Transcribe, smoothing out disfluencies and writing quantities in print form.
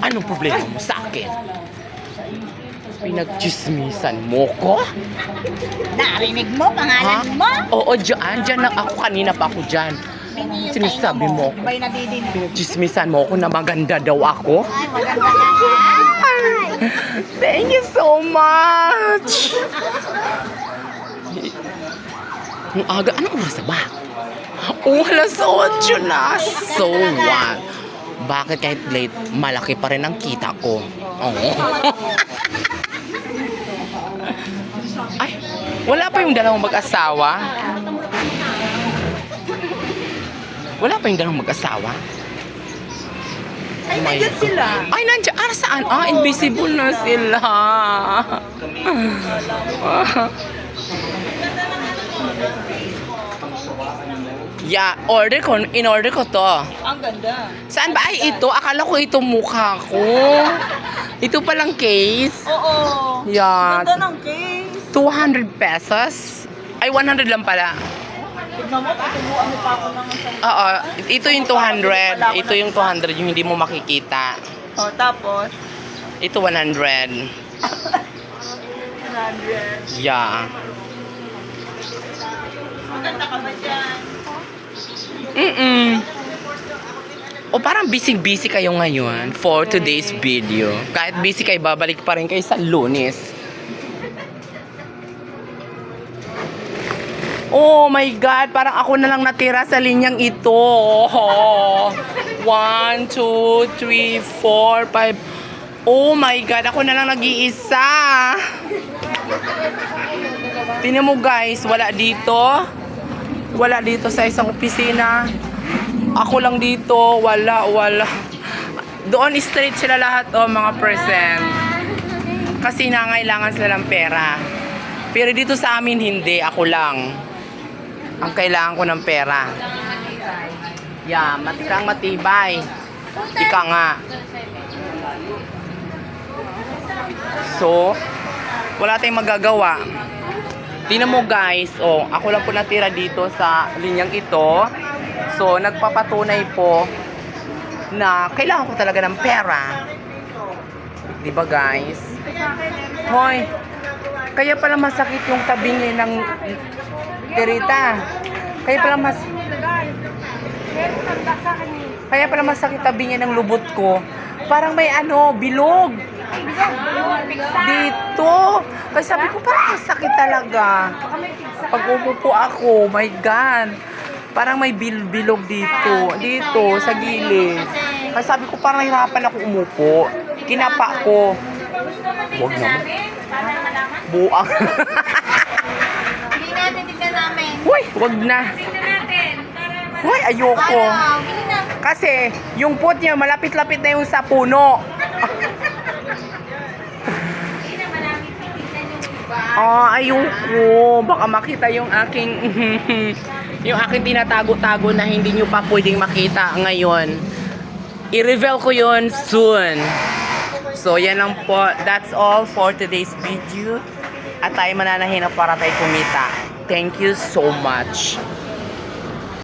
Anong problema mo sa akin? Pinagchismisan mo ko? Narinig mo, pangalan mo? Oo, dyan. Dyan lang ako. Kanina pa ako dyan. Sinasabi mo. Ba'y nadidinig? Pinagchismisan mo ako na maganda daw ako? Ay, maganda ka nga. Thank you so much! Ang aga, anong oras na ba? Oh, alas 8 na. So what? Bakit kahit late, malaki pa rin ang kita ko? Oo. Ay, wala pa yung dalawang mag-asawa? Wala pa yung dalawang mag-asawa? Ay, nandiyan sila. Ay, nandiyan. Ah, saan? Ah, invisible na sila. Yeah, in-order ko to. Ang ganda. Saan ba? Ay, ito. Akala ko ito mukha ko. Ito palang case. Oo. Yeah. Ganda ng case. 200 pesos. Ay, 100 lang pala. Tignan mo, tutubuan mo pa ako ng isang... Oo, ito yung 200. Ito yung 200, yung hindi mo makikita. Oh, tapos? Ito 100. 100. Yeah. Maganda ka ba dyan? O parang busy-busy kayo ngayon for today's video. Kahit busy kayo, babalik pa rin kayo sa Lunes. Oh my God, parang ako na lang natira sa linyang ito. 1, 2, 3, 4, 5. Oh my God, ako na lang nag-iisa. Tingnan mo guys, wala dito. Wala dito sa isang opisina. Ako lang dito, wala. Doon straight sila lahat, oh, mga present. Kasi nangailangan sila ng pera. Pero dito sa amin, hindi. Ako lang ang kailangan ko ng pera. Yeah, matikang matibay. Ika nga. So, wala tayong magagawa. Tingnan mo guys, oh, ako lang po natira dito sa linyang ito. So, nagpapatunay po na kailangan ko talaga ng pera. Diba guys? Hoy, kaya pala masakit yung tabingi ng Terita. Kaya pala masakit tabingi ng lubot ko. Parang may bilog. Dito. Kasi sabi ko parang masakit talaga. Pag umupo ako, my God. Parang may bilog dito. Dito, sa gilid. Kasi sabi ko parang nahirapan ako umupo. Kinapa ko. Huwag naman. Buang. Hindi natin, tignan namin. Uy, huwag na. Tignan natin. Uy, ayoko. Bili na. Kasi, yung pot niya, malapit-lapit na yung sa puno. Hindi naman namin titignan yung iba. Ayoko. Baka makita yung aking yung aking tinatago-tago na hindi nyo pa pwedeng makita ngayon. I-reveal ko yun soon. So, yan lang po. That's all for today's video. At tayo mananahin na para tayo kumita. Thank you so much.